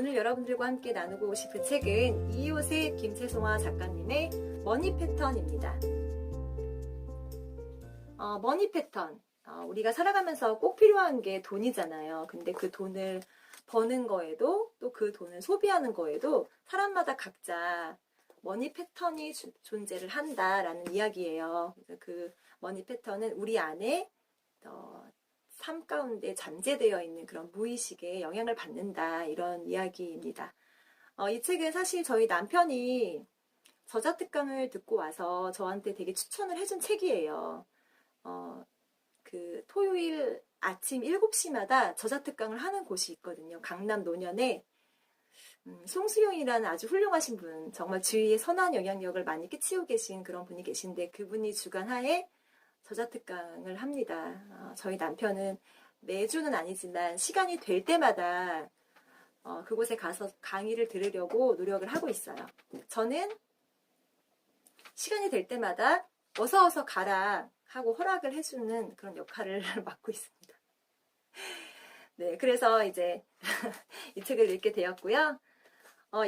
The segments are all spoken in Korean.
오늘 여러분들과 함께 나누고 싶은 책은 이효셉 김채송화 작가님의 머니 패턴입니다. 머니 패턴. 우리가 살아가면서 꼭 필요한 게 돈이잖아요. 근데 그 돈을 버는 거에도 또 그 돈을 소비하는 거에도 사람마다 각자 머니 패턴이 존재를 한다라는 이야기예요. 그래서 그 머니 패턴은 우리 안에 삶 가운데 잠재되어 있는 그런 무의식에 영향을 받는다, 이런 이야기입니다. 이 책은 사실 저희 남편이 저자특강을 듣고 와서 저한테 되게 추천을 해준 책이에요. 그 토요일 아침 7시마다 저자특강을 하는 곳이 있거든요. 강남 노년에 송수영이라는 아주 훌륭하신 분, 정말 주위에 선한 영향력을 많이 끼치고 계신 그런 분이 계신데, 그분이 주관하에 저자특강을 합니다. 저희 남편은 매주는 아니지만 시간이 될 때마다 그곳에 가서 강의를 들으려고 노력을 하고 있어요. 저는 시간이 될 때마다 어서 가라 하고 허락을 해주는 그런 역할을 맡고 있습니다. 네, 그래서 이제 이 책을 읽게 되었고요.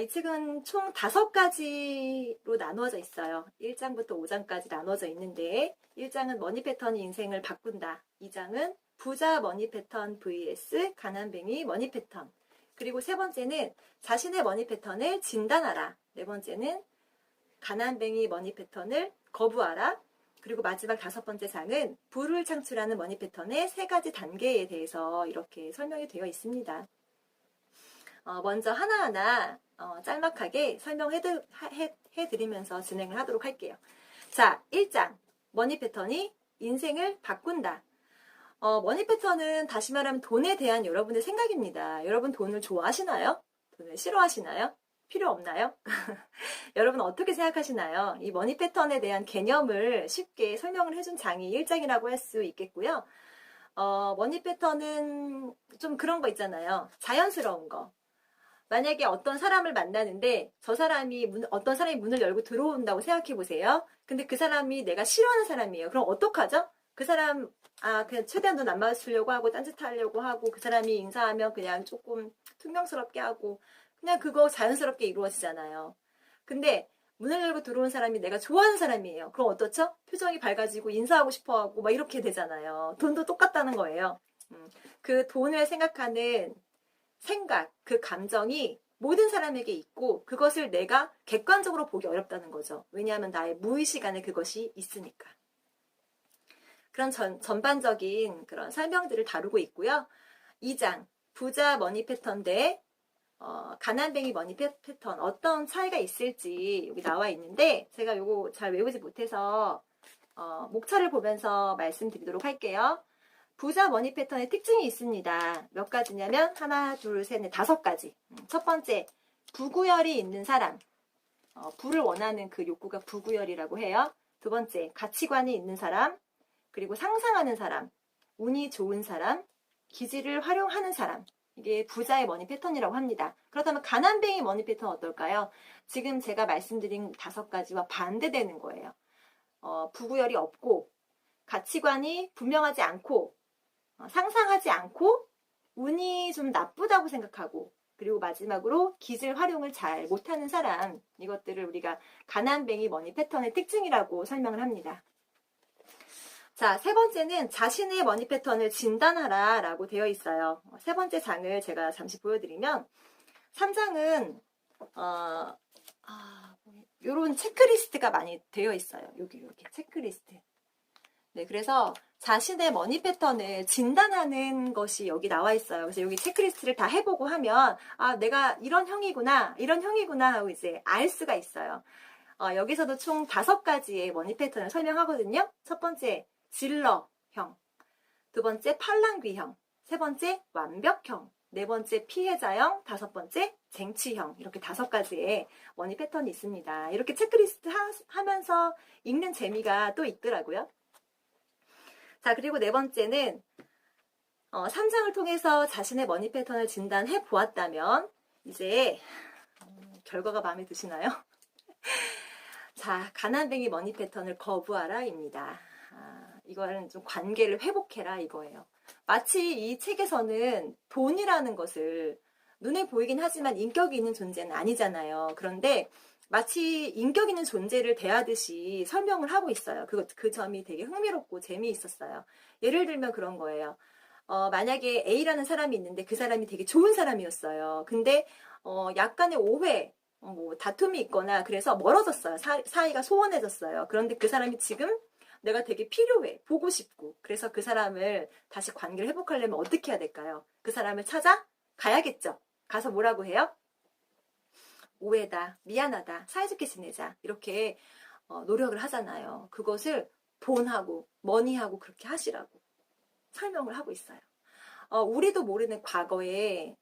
이 책은 총 5가지로 나누어져 있어요. 1장부터 5장까지 나누어져 있는데, 1장은 머니 패턴이 인생을 바꾼다. 2장은 부자 머니 패턴 vs 가난뱅이 머니 패턴. 그리고 3번째는 자신의 머니 패턴을 진단하라. 4번째는 가난뱅이 머니 패턴을 거부하라. 그리고 마지막 5번째 장은 부를 창출하는 머니 패턴의 3가지 단계에 대해서 이렇게 설명이 되어 있습니다. 먼저 하나하나 짤막하게 설명해드리면서 진행을 하도록 할게요. 자, 1장. 머니 패턴이 인생을 바꾼다. 머니 패턴은 다시 말하면 돈에 대한 여러분의 생각입니다. 여러분 돈을 좋아하시나요? 돈을 싫어하시나요? 필요 없나요? 여러분 어떻게 생각하시나요? 이 머니 패턴에 대한 개념을 쉽게 설명을 해준 장이 1장이라고 할 수 있겠고요. 머니 패턴은 좀 그런 거 있잖아요. 자연스러운 거. 만약에 어떤 사람을 만나는데 어떤 사람이 문을 열고 들어온다고 생각해 보세요. 근데 그 사람이 내가 싫어하는 사람이에요. 그럼 어떡하죠? 그 사람 그냥 최대한 눈 안 마주치려고 하고 딴짓하려고 하고, 그 사람이 인사하면 그냥 조금 퉁명스럽게 하고, 그냥 그거 자연스럽게 이루어지잖아요. 근데 문을 열고 들어온 사람이 내가 좋아하는 사람이에요. 그럼 어떻죠? 표정이 밝아지고 인사하고 싶어하고 막 이렇게 되잖아요. 돈도 똑같다는 거예요. 그 돈을 생각하는 생각, 그 감정이 모든 사람에게 있고, 그것을 내가 객관적으로 보기 어렵다는 거죠. 왜냐하면 나의 무의식 안에 그것이 있으니까. 그런 전반적인 그런 설명들을 다루고 있고요. 2장, 부자 머니 패턴 대 가난뱅이 머니 패턴, 어떤 차이가 있을지 여기 나와 있는데, 제가 요거 잘 외우지 못해서 목차를 보면서 말씀드리도록 할게요. 부자 머니 패턴의 특징이 있습니다. 몇 가지냐면 하나, 둘, 셋, 넷, 5가지. 첫 번째, 부구열이 있는 사람. 부를 원하는 그 욕구가 부구열이라고 해요. 두 번째, 가치관이 있는 사람. 그리고 상상하는 사람. 운이 좋은 사람. 기질을 활용하는 사람. 이게 부자의 머니 패턴이라고 합니다. 그렇다면 가난뱅이 머니 패턴 어떨까요? 지금 제가 말씀드린 5가지와 반대되는 거예요. 부구열이 없고, 가치관이 분명하지 않고, 상상하지 않고, 운이 좀 나쁘다고 생각하고, 그리고 마지막으로 기질 활용을 잘 못하는 사람, 이것들을 우리가 가난뱅이 머니 패턴의 특징이라고 설명을 합니다. 자, 3번째는 자신의 머니 패턴을 진단하라 라고 되어 있어요. 3번째 장을 제가 잠시 보여드리면, 3장은 요런 체크리스트가 많이 되어 있어요. 여기 체크리스트. 네, 그래서 자신의 머니 패턴을 진단하는 것이 여기 나와 있어요. 그래서 여기 체크리스트를 다 해보고 하면, 내가 이런 형이구나 하고 이제 알 수가 있어요. 여기서도 총 5가지의 머니 패턴을 설명하거든요. 첫 번째, 질러형. 두 번째, 팔랑귀형. 세 번째, 완벽형. 네 번째, 피해자형. 5번째, 쟁취형. 이렇게 5가지의 머니 패턴이 있습니다. 이렇게 체크리스트 하면서 읽는 재미가 또 있더라고요. 자, 그리고 4번째는 3장을 통해서 자신의 머니 패턴을 진단해 보았다면 이제 결과가 마음에 드시나요? 자, 가난뱅이 머니 패턴을 거부하라입니다. 이거는 좀 관계를 회복해라 이거예요. 마치 이 책에서는 돈이라는 것을 눈에 보이긴 하지만 인격이 있는 존재는 아니잖아요. 그런데 마치 인격 있는 존재를 대하듯이 설명을 하고 있어요. 그 점이 되게 흥미롭고 재미있었어요. 예를 들면 그런 거예요. 만약에 A라는 사람이 있는데 그 사람이 되게 좋은 사람이었어요. 근데 약간의 오해, 뭐 다툼이 있거나 그래서 멀어졌어요. 사이가 소원해졌어요. 그런데 그 사람이 지금 내가 되게 필요해, 보고 싶고, 그래서 그 사람을 다시 관계를 회복하려면 어떻게 해야 될까요? 그 사람을 찾아 가야겠죠. 가서 뭐라고 해요? 오해다, 미안하다, 사이좋게 지내자, 이렇게 노력을 하잖아요. 그것을 돈하고 머니하고 그렇게 하시라고 설명을 하고 있어요. 우리도 모르는 과거에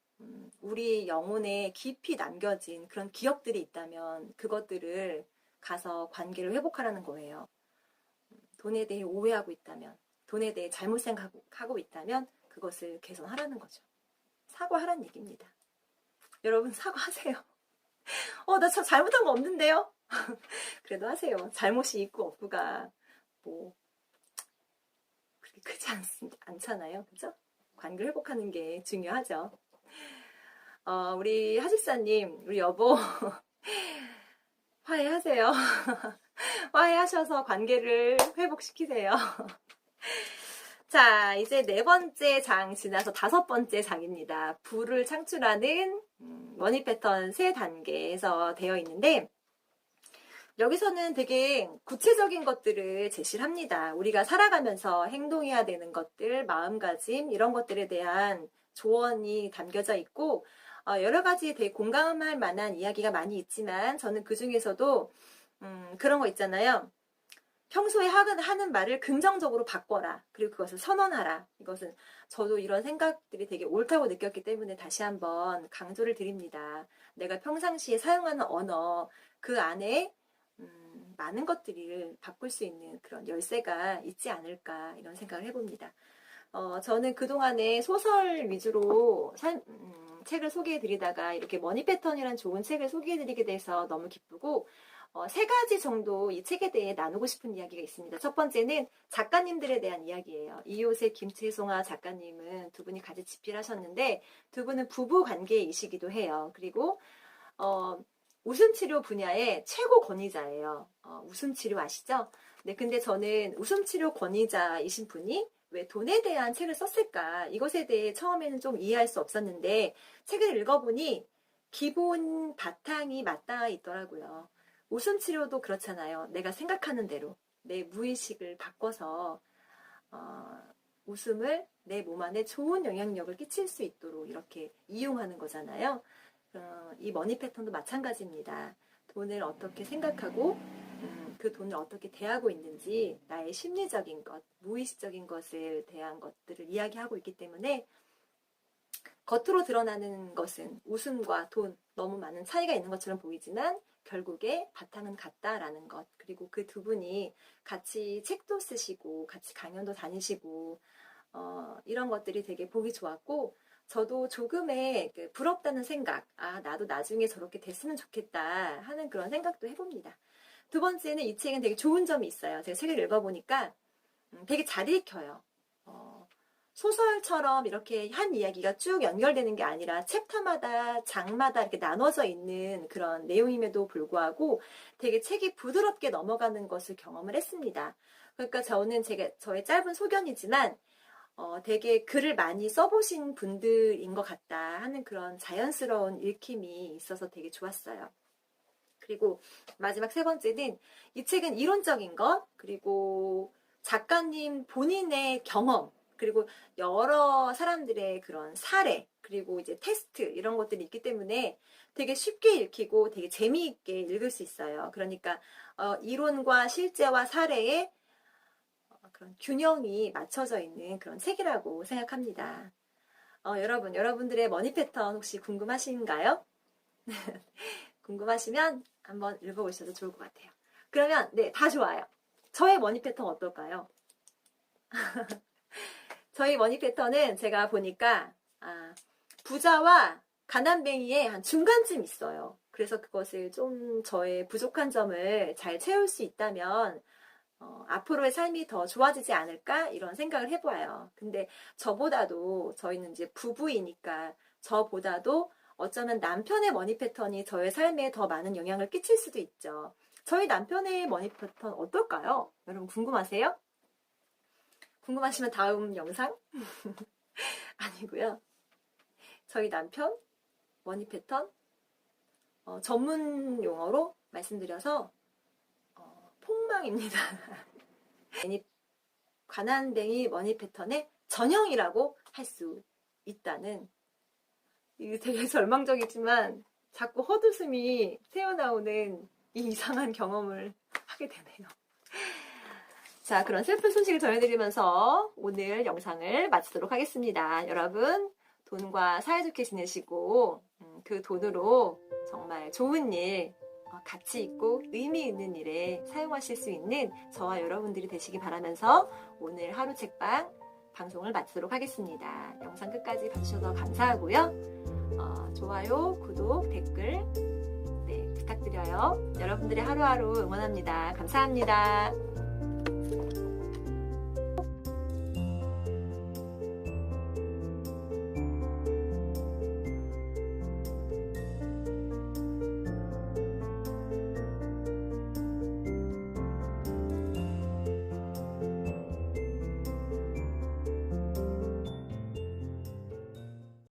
우리 영혼에 깊이 남겨진 그런 기억들이 있다면 그것들을 가서 관계를 회복하라는 거예요. 돈에 대해 오해하고 있다면, 돈에 대해 잘못 생각하고 있다면 그것을 개선하라는 거죠. 사과하라는 얘기입니다. 여러분 사과하세요. 나 참 잘못한 거 없는데요? 그래도 하세요. 잘못이 있고 없고가 뭐 그렇게 크지 않잖아요. 그죠? 관계를 회복하는 게 중요하죠. 우리 하집사님, 우리 여보 화해하세요. 화해하셔서 관계를 회복시키세요. 자, 이제 4번째 장 지나서 5번째 장입니다. 부를 창출하는 머니 패턴 3단계에서 되어 있는데 여기서는 되게 구체적인 것들을 제시를 합니다. 우리가 살아가면서 행동해야 되는 것들, 마음가짐 이런 것들에 대한 조언이 담겨져 있고 여러 가지 되게 공감할 만한 이야기가 많이 있지만 저는 그 중에서도 그런 거 있잖아요. 평소에 하는 말을 긍정적으로 바꿔라. 그리고 그것을 선언하라. 이것은 저도 이런 생각들이 되게 옳다고 느꼈기 때문에 다시 한번 강조를 드립니다. 내가 평상시에 사용하는 언어 그 안에 많은 것들을 바꿀 수 있는 그런 열쇠가 있지 않을까 이런 생각을 해봅니다. 저는 그동안에 소설 위주로 책을 소개해드리다가 이렇게 머니 패턴이라는 좋은 책을 소개해드리게 돼서 너무 기쁘고 3가지 정도 이 책에 대해 나누고 싶은 이야기가 있습니다. 첫 번째는 작가님들에 대한 이야기예요. 이효세, 김채송아 작가님은 두 분이 같이 집필하셨는데 두 분은 부부 관계이시기도 해요. 그리고 웃음치료 분야의 최고 권위자예요. 웃음치료 아시죠? 네, 근데 저는 웃음치료 권위자이신 분이 왜 돈에 대한 책을 썼을까? 이것에 대해 처음에는 좀 이해할 수 없었는데 책을 읽어보니 기본 바탕이 맞닿아 있더라고요. 웃음치료도 그렇잖아요. 내가 생각하는 대로 내 무의식을 바꿔서 웃음을 내 몸 안에 좋은 영향력을 끼칠 수 있도록 이렇게 이용하는 거잖아요. 이 머니 패턴도 마찬가지입니다. 돈을 어떻게 생각하고 그 돈을 어떻게 대하고 있는지 나의 심리적인 것, 무의식적인 것을 대한 것들을 이야기하고 있기 때문에 겉으로 드러나는 것은 웃음과 돈 너무 많은 차이가 있는 것처럼 보이지만 결국에 바탕은 같다라는 것. 그리고 그 두 분이 같이 책도 쓰시고 같이 강연도 다니시고 이런 것들이 되게 보기 좋았고 저도 조금의 부럽다는 생각, 나도 나중에 저렇게 됐으면 좋겠다 하는 그런 생각도 해봅니다. 두 번째는 이 책은 되게 좋은 점이 있어요. 제가 책을 읽어보니까 되게 잘 읽혀요. 소설처럼 이렇게 한 이야기가 쭉 연결되는 게 아니라 챕터마다 장마다 이렇게 나눠져 있는 그런 내용임에도 불구하고 되게 책이 부드럽게 넘어가는 것을 경험을 했습니다. 그러니까 저는 저의 짧은 소견이지만 되게 글을 많이 써보신 분들인 것 같다 하는 그런 자연스러운 읽힘이 있어서 되게 좋았어요. 그리고 마지막 3번째는 이 책은 이론적인 것, 그리고 작가님 본인의 경험, 그리고 여러 사람들의 그런 사례, 그리고 이제 테스트 이런 것들이 있기 때문에 되게 쉽게 읽히고 되게 재미있게 읽을 수 있어요. 그러니까 이론과 실제와 사례의 그런 균형이 맞춰져 있는 그런 책이라고 생각합니다. 여러분들의 머니 패턴 혹시 궁금하신가요? 궁금하시면 한번 읽어보셔도 좋을 것 같아요. 그러면 네, 다 좋아요. 저의 머니 패턴 어떨까요? 저희 머니 패턴은 제가 보니까 부자와 가난뱅이의 한 중간쯤 있어요. 그래서 그것을 좀 저의 부족한 점을 잘 채울 수 있다면 앞으로의 삶이 더 좋아지지 않을까 이런 생각을 해봐요. 근데 저희는 이제 부부이니까 저보다도 어쩌면 남편의 머니 패턴이 저의 삶에 더 많은 영향을 끼칠 수도 있죠. 저희 남편의 머니 패턴 어떨까요? 여러분 궁금하세요? 궁금하시면 다음 영상? 아니고요. 저희 남편 머니 패턴 전문 용어로 말씀드려서 폭망입니다. 가난뱅이 머니 패턴의 전형이라고 할 수 있다는, 이게 되게 절망적이지만 자꾸 헛웃음이 새어나오는 이 이상한 경험을 하게 되네요. 자, 그런 슬픈 소식을 전해드리면서 오늘 영상을 마치도록 하겠습니다. 여러분, 돈과 사이좋게 지내시고 그 돈으로 정말 좋은 일, 가치 있고 의미 있는 일에 사용하실 수 있는 저와 여러분들이 되시기 바라면서 오늘 하루 책방 방송을 마치도록 하겠습니다. 영상 끝까지 봐주셔서 감사하고요. 좋아요, 구독, 댓글 부탁드려요. 여러분들의 하루하루 응원합니다. 감사합니다.